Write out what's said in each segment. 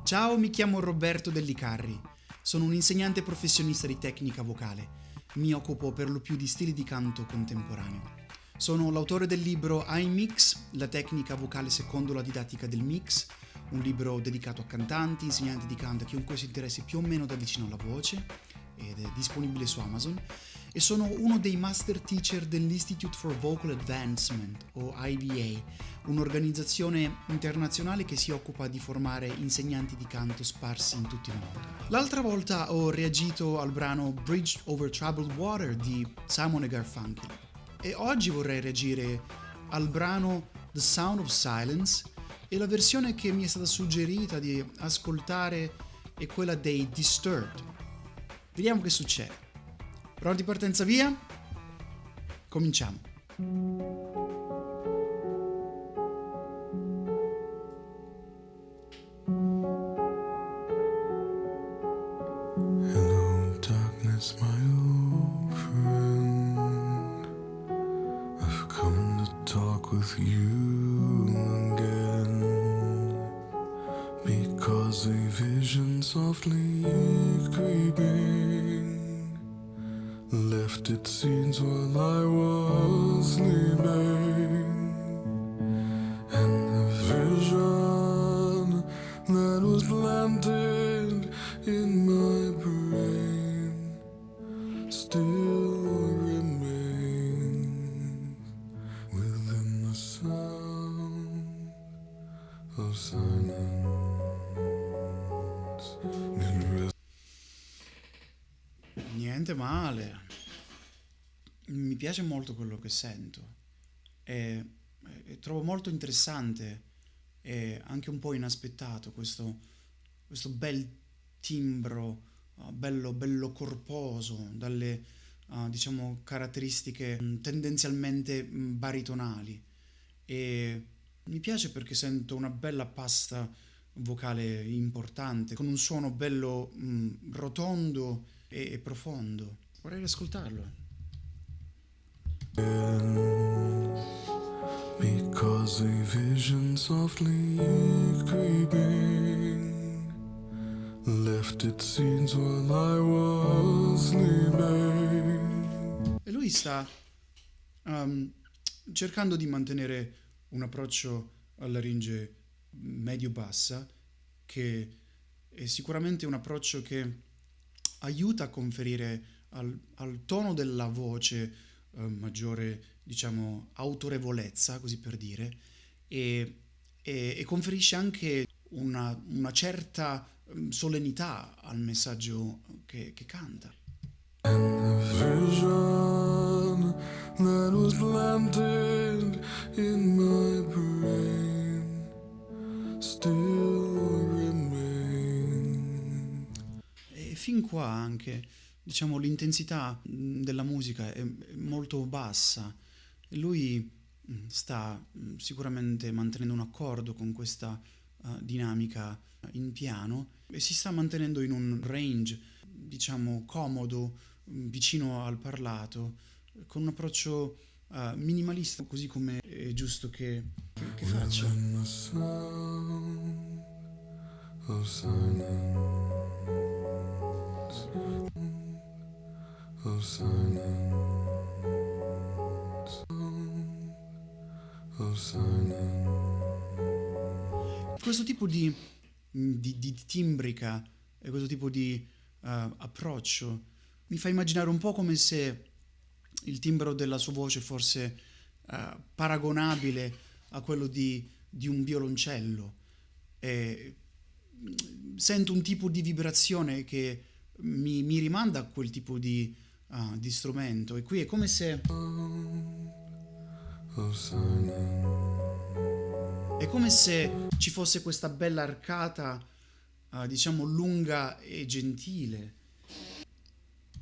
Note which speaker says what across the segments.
Speaker 1: Ciao, mi chiamo Roberto Dellicarri. Sono un insegnante professionista di tecnica vocale. Mi occupo per lo più di stili di canto contemporaneo. Sono l'autore del libro iMix, la tecnica vocale secondo la didattica del mix, un libro dedicato a cantanti, insegnanti di canto e chiunque si interessi più o meno da vicino alla voce, ed è disponibile su Amazon. E sono uno dei master teacher dell'Institute for Vocal Advancement, o IVA, un'organizzazione internazionale che si occupa di formare insegnanti di canto sparsi in tutto il mondo. L'altra volta ho reagito al brano Bridge Over Troubled Water di Simon & Garfunkel e oggi vorrei reagire al brano The Sound of Silence, e la versione che mi è stata suggerita di ascoltare è quella dei Disturbed. Vediamo che succede. Pronti, partenza, via? Cominciamo.
Speaker 2: Hello, darkness, my old friend. I've come to talk with you again, because a vision softly creeping left its scenes while I was sleeping, and the vision that was planted in my brain still remains within the sound of silence.
Speaker 1: Niente male. Mi piace molto quello che sento e trovo molto interessante e anche un po' inaspettato questo bel timbro, bello corposo, dalle diciamo caratteristiche tendenzialmente baritonali, e mi piace perché sento una bella pasta vocale importante con un suono bello rotondo e profondo. Vorrei ascoltarlo.
Speaker 2: Because a vision softly creeping left its scenes while I was sleeping.
Speaker 1: E lui sta cercando di mantenere un approccio alla laringe medio-bassa, che è sicuramente un approccio che aiuta a conferire al tono della voce maggiore, diciamo, autorevolezza, così per dire, e conferisce anche una certa solennità al messaggio che canta.
Speaker 2: And the vision that was planted in my brain still remains.
Speaker 1: E fin qua anche, diciamo, l'intensità della musica è molto bassa. Lui sta sicuramente mantenendo un accordo con questa dinamica in piano e si sta mantenendo in un range, diciamo, comodo, vicino al parlato, con un approccio minimalista, così come è giusto che faccia.
Speaker 2: Within the sound of silence, of silence, of silence.
Speaker 1: Questo tipo di timbrica e questo tipo di approccio mi fa immaginare un po' come se il timbro della sua voce fosse paragonabile a quello di un violoncello. E sento un tipo di vibrazione che mi rimanda a quel tipo di strumento, e qui è come se
Speaker 2: Of silence.
Speaker 1: è come se ci fosse questa bella arcata, diciamo, lunga e gentile.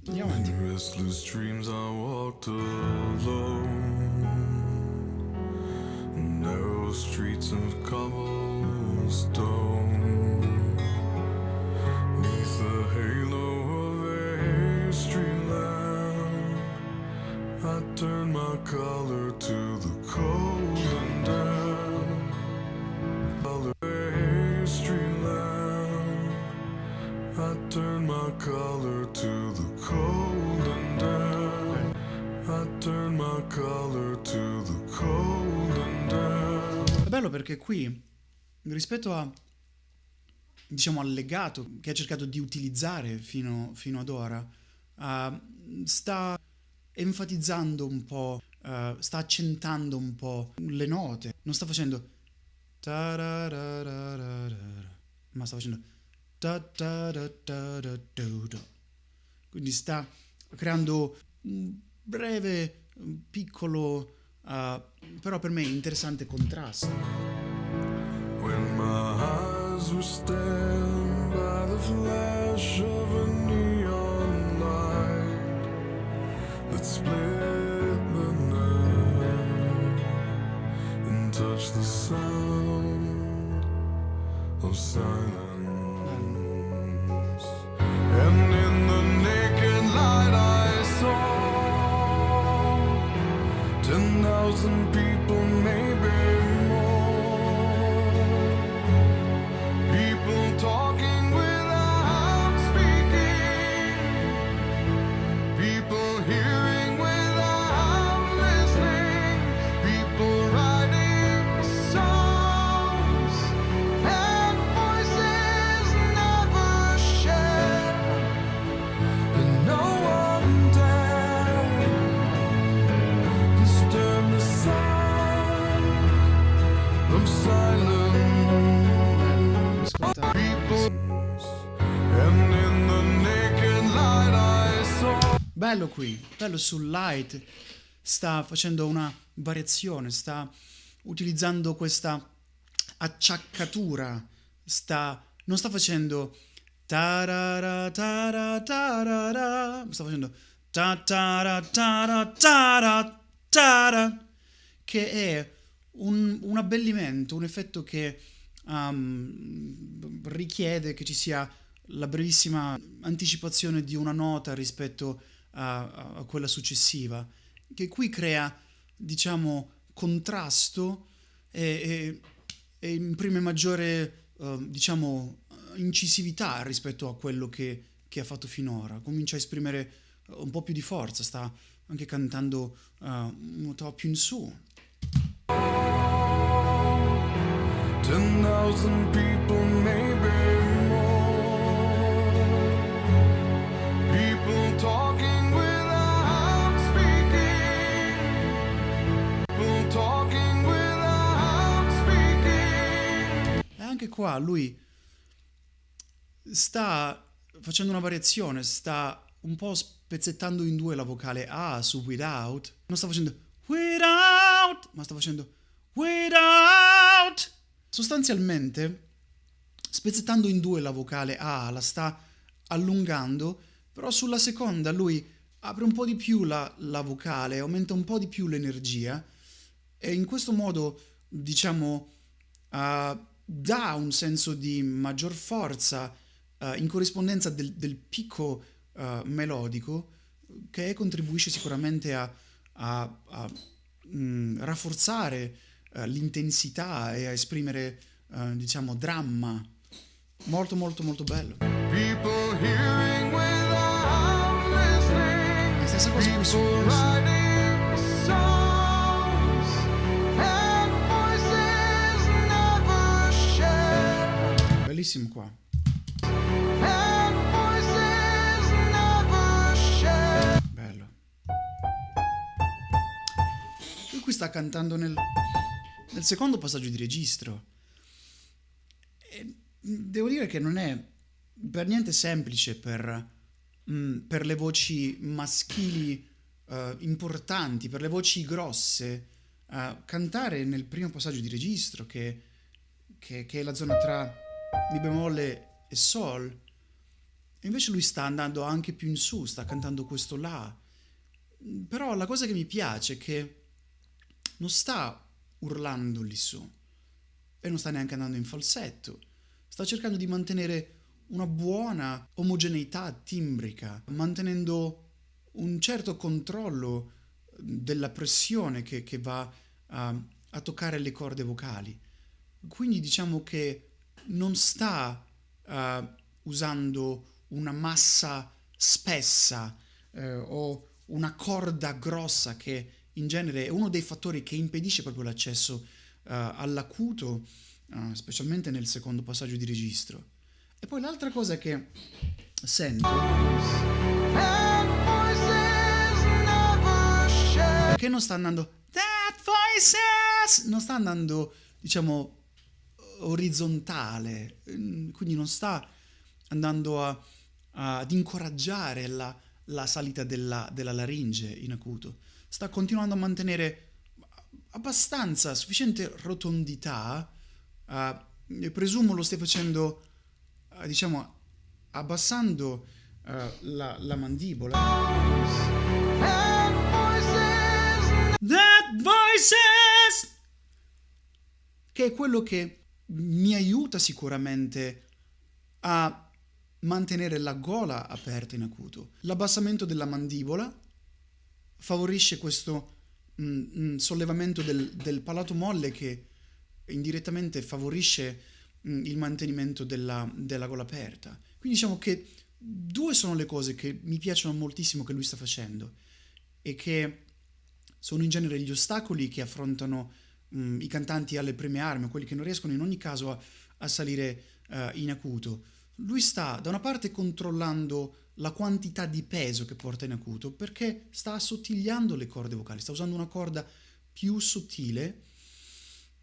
Speaker 1: Andiamo avanti.
Speaker 2: In restless dreams I walked alone, narrow streets of cobblestone, neath the halo of a street lamp. I turned my collar to the cold and damp. Collar, a street lamp. I turn my collar to the cold and damp. I turn my collar to the cold and damp.
Speaker 1: È bello perché qui, rispetto a, diciamo, al legato che ha cercato di utilizzare fino ad ora, sta enfatizzando un po', sta accentando un po' le note. Non sta facendo tararararara, ma sta facendo ta-ta-da-ta-da-do-do. Quindi sta creando un breve, un piccolo, però per me interessante contrasto.
Speaker 2: When my eyes were stabbed by the flash of a neon light that split the night and touched the sound of silence. And in the naked light I saw 10,000 people, maybe talking without speaking, people hearing without listening, people writing songs and voices never shared, and no one dared disturb the sound of silence.
Speaker 1: Bello qui, bello sul light, sta facendo una variazione, sta utilizzando questa acciaccatura, non sta facendo tarara tarara tarara, sta facendo ta tara tara tara tara, che è un abbellimento, un effetto che richiede che ci sia la brevissima anticipazione di una nota rispetto a quella successiva, che qui crea, diciamo, contrasto e imprime maggiore, diciamo, incisività rispetto a quello che ha fatto finora. Comincia a esprimere un po' più di forza, sta anche cantando un ottava più in su.
Speaker 2: 10,000 people, maybe more. People talking without speaking. People talking without speaking.
Speaker 1: E anche qua lui sta facendo una variazione, sta un po' spezzettando in due la vocale A su without. Non sta facendo without, ma sta facendo without. Sostanzialmente, spezzettando in due la vocale A, la sta allungando, però sulla seconda lui apre un po' di più la vocale, aumenta un po' di più l'energia e in questo modo, diciamo, dà un senso di maggior forza in corrispondenza del picco melodico che contribuisce sicuramente a rafforzare l'intensità e a esprimere, diciamo, dramma. Molto molto molto bello.
Speaker 2: People hearing without listening.
Speaker 1: La stessa cosa qui su
Speaker 2: People writing songs and voices never shared.
Speaker 1: bellissimo qua.
Speaker 2: And voices never shared.
Speaker 1: Bello. Lui qui sta cantando nel secondo passaggio di registro. E devo dire che non è per niente semplice per le voci maschili importanti, per le voci grosse, cantare nel primo passaggio di registro che è la zona tra mi bemolle e sol. E invece lui sta andando anche più in su, sta cantando questo la. Però la cosa che mi piace è che non sta urlando lì su e non sta neanche andando in falsetto, sta cercando di mantenere una buona omogeneità timbrica, mantenendo un certo controllo della pressione che va a toccare le corde vocali. Quindi diciamo che non sta usando una massa spessa o una corda grossa, che in genere è uno dei fattori che impedisce proprio l'accesso all'acuto, specialmente nel secondo passaggio di registro. E poi l'altra cosa che sento è che non sta andando That Voices, non sta andando, diciamo, orizzontale, quindi non sta andando ad incoraggiare la salita della laringe in acuto, sta continuando a mantenere abbastanza sufficiente rotondità, presumo lo stia facendo, diciamo, abbassando la mandibola. That Voices! Che è quello che mi aiuta sicuramente a mantenere la gola aperta in acuto. L'abbassamento della mandibola favorisce questo sollevamento del palato molle, che indirettamente favorisce il mantenimento della gola aperta. Quindi diciamo che due sono le cose che mi piacciono moltissimo che lui sta facendo, e che sono in genere gli ostacoli che affrontano i cantanti alle prime armi, o quelli che non riescono in ogni caso a salire in acuto. Lui sta da una parte controllando la quantità di peso che porta in acuto, perché sta assottigliando le corde vocali, sta usando una corda più sottile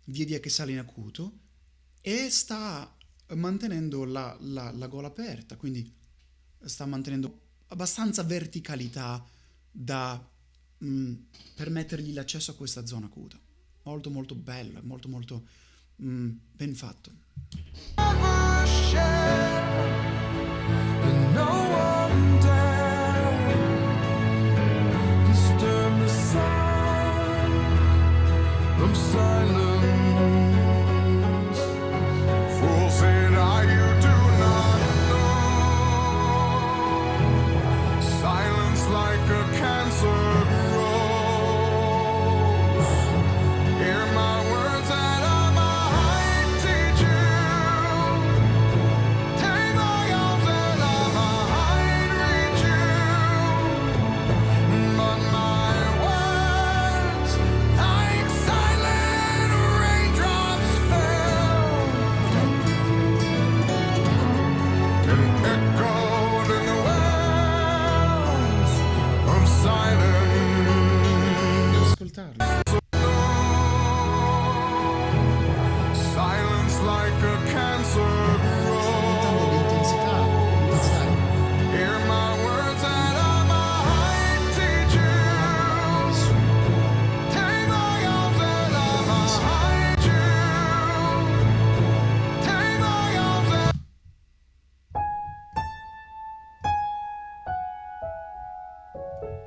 Speaker 1: via via che sale in acuto, e sta mantenendo la gola aperta, quindi sta mantenendo abbastanza verticalità da permettergli l'accesso a questa zona acuta. Molto molto bello, molto molto ben fatto. Ascoltarlo.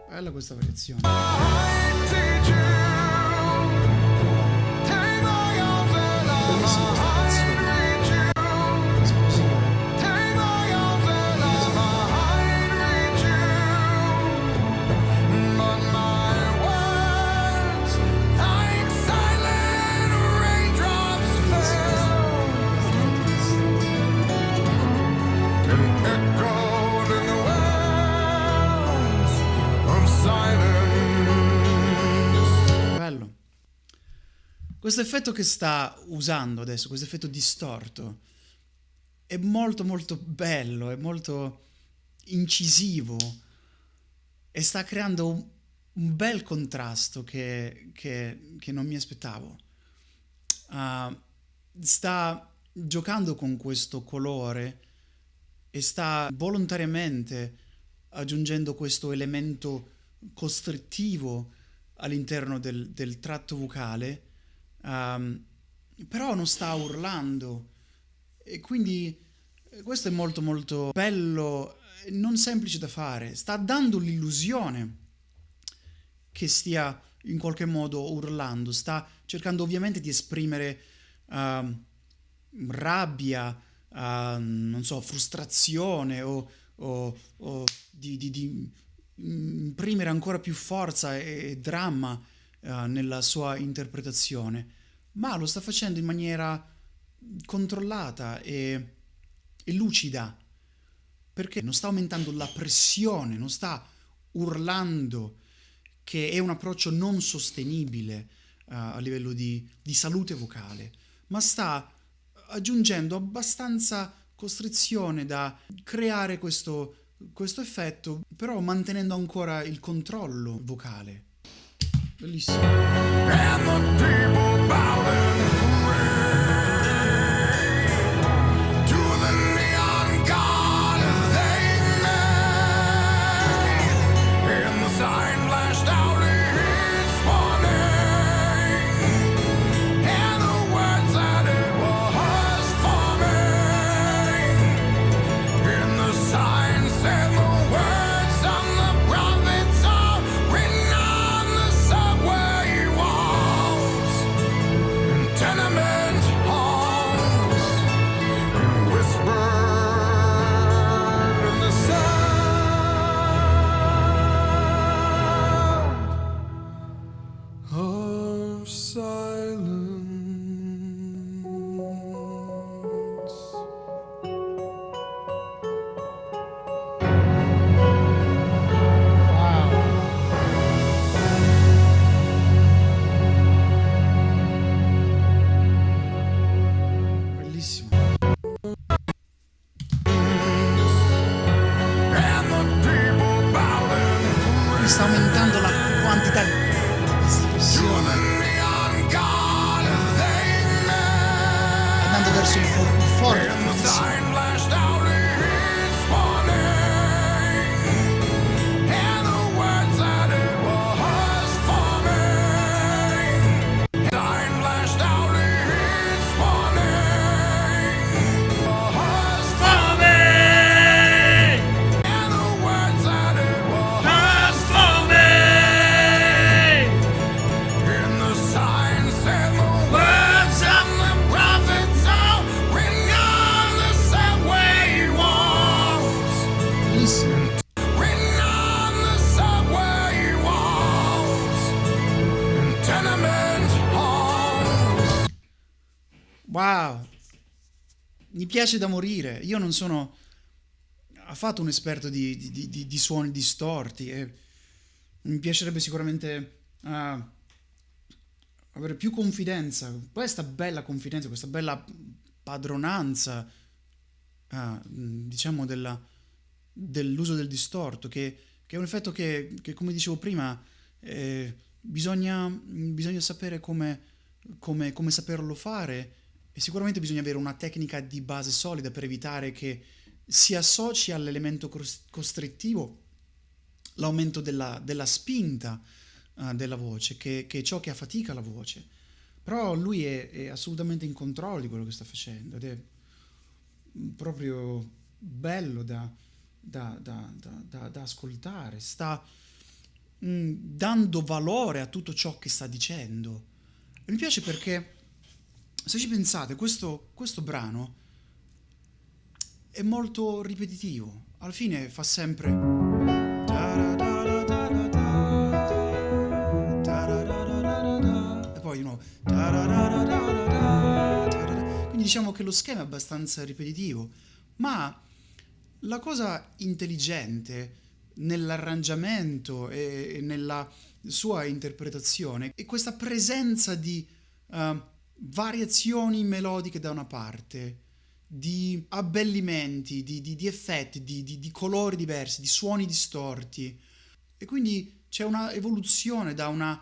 Speaker 1: Bella questa variazione. Bellissima questa variazione. Esplosiva. Bello. Questo effetto che sta usando adesso, questo effetto distorto, è molto molto bello, è molto incisivo, e sta creando un bel contrasto che non mi aspettavo. Sta giocando con questo colore e sta volontariamente aggiungendo questo elemento costrittivo all'interno del tratto vocale, però non sta urlando, e quindi questo è molto molto bello, non semplice da fare. Sta dando l'illusione che stia in qualche modo urlando, sta cercando ovviamente di esprimere rabbia, non so, frustrazione, o di imprimere ancora più forza e dramma nella sua interpretazione, ma lo sta facendo in maniera controllata e lucida, perché non sta aumentando la pressione, non sta urlando, che è un approccio non sostenibile a livello di salute vocale, ma sta aggiungendo abbastanza costrizione da creare questo effetto, però mantenendo ancora il controllo vocale. Bellissimo.
Speaker 2: And the people bowed and prayed to the neon god they made. And the sign flashed out its warning, and the words that it was forming. And the sign said the words on the prophets are written on the subway walls and tenement halls, and whispered in the sound of silence.
Speaker 1: Bellissimo.
Speaker 2: And the people bowed and
Speaker 1: Qui sta aumentando la quantità di espressione,
Speaker 2: the neon god they made.
Speaker 1: andando verso il forte.
Speaker 2: And the sign flashed out its warning, and the words that it was forming. Sign flashed out its warning, was forming, and the words that it was forming. And the sign said the words of the prophets are written on the subway walls,
Speaker 1: Bellissimo.
Speaker 2: written on the subway walls and tenement halls.
Speaker 1: Wow, mi piace da morire. Io non sono affatto un esperto di suoni distorti e mi piacerebbe sicuramente avere più confidenza, questa bella confidenza, questa bella padronanza, diciamo, dell'uso del distorto, che è un effetto che, come dicevo prima, bisogna sapere come saperlo fare, e sicuramente bisogna avere una tecnica di base solida per evitare che si associ all'elemento costrittivo l'aumento della spinta della voce, che è ciò che affatica la voce. Però lui è assolutamente in controllo di quello che sta facendo, ed è proprio bello da ascoltare. Sta dando valore a tutto ciò che sta dicendo. E mi piace perché, se ci pensate, questo brano è molto ripetitivo. Alla fine fa sempre e poi di nuovo. Quindi diciamo che lo schema è abbastanza ripetitivo, ma la cosa intelligente nell'arrangiamento e nella sua interpretazione è questa presenza di variazioni melodiche da una parte, di abbellimenti, di effetti, di colori diversi, di suoni distorti, e quindi c'è una evoluzione da un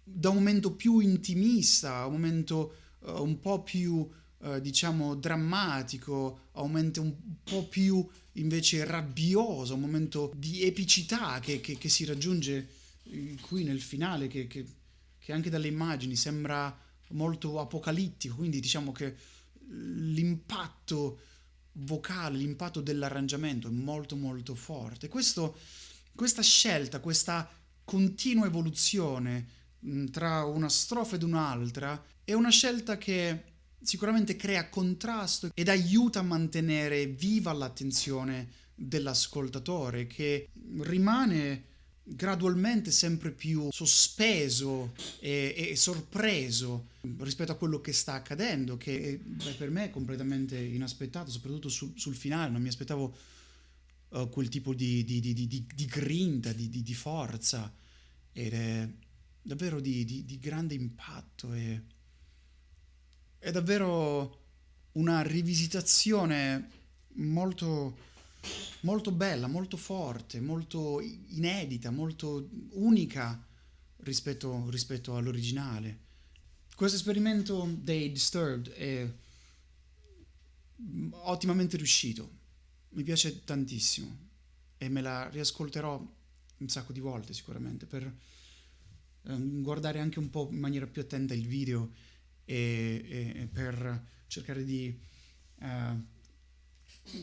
Speaker 1: momento più intimista a un momento un po' più diciamo drammatico, a un momento un po' più invece rabbioso, un momento di epicità che si raggiunge qui nel finale, che anche dalle immagini sembra molto apocalittico. Quindi diciamo che l'impatto vocale, l'impatto dell'arrangiamento è molto molto forte. Questa scelta, questa continua evoluzione tra una strofa ed un'altra è una scelta che sicuramente crea contrasto ed aiuta a mantenere viva l'attenzione dell'ascoltatore, che rimane gradualmente sempre più sospeso e sorpreso rispetto a quello che sta accadendo, che per me è completamente inaspettato, soprattutto sul finale. Non mi aspettavo quel tipo di grinta, di forza, ed è davvero di grande impatto, e è davvero una rivisitazione molto, molto bella, molto forte, molto inedita, molto unica rispetto all'originale. Questo esperimento dei Disturbed è ottimamente riuscito, mi piace tantissimo e me la riascolterò un sacco di volte sicuramente per guardare anche un po' in maniera più attenta il video e per cercare di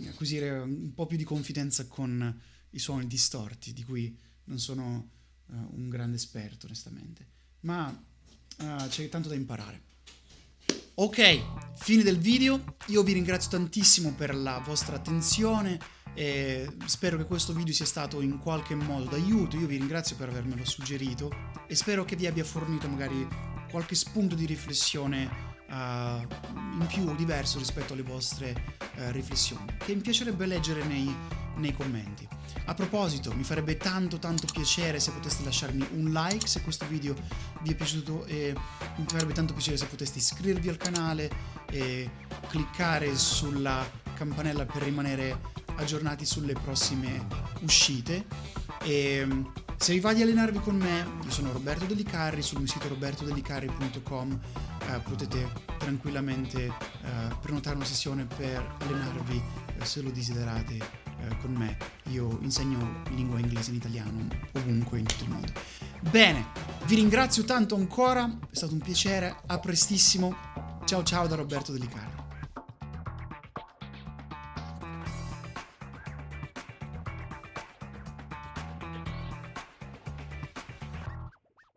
Speaker 1: acquisire un po' più di confidenza con i suoni distorti, di cui non sono un grande esperto onestamente, ma c'è tanto da imparare. Ok, fine del video, io vi ringrazio tantissimo per la vostra attenzione e spero che questo video sia stato in qualche modo d'aiuto. Io vi ringrazio per avermelo suggerito e spero che vi abbia fornito magari qualche spunto di riflessione in più, diverso rispetto alle vostre riflessioni, che mi piacerebbe leggere nei commenti. A proposito, mi farebbe tanto piacere se poteste lasciarmi un like se questo video vi è piaciuto, e mi farebbe tanto piacere se poteste iscrivervi al canale e cliccare sulla campanella per rimanere aggiornati sulle prossime uscite. E se vi va di allenarvi con me, io sono Roberto Delicarri, sul mio sito robertodelicarri.com potete tranquillamente prenotare una sessione per allenarvi se lo desiderate con me. Io insegno lingua inglese in italiano ovunque in tutto il mondo. Bene, vi ringrazio tanto ancora, è stato un piacere, a prestissimo, ciao da Roberto Delicarri.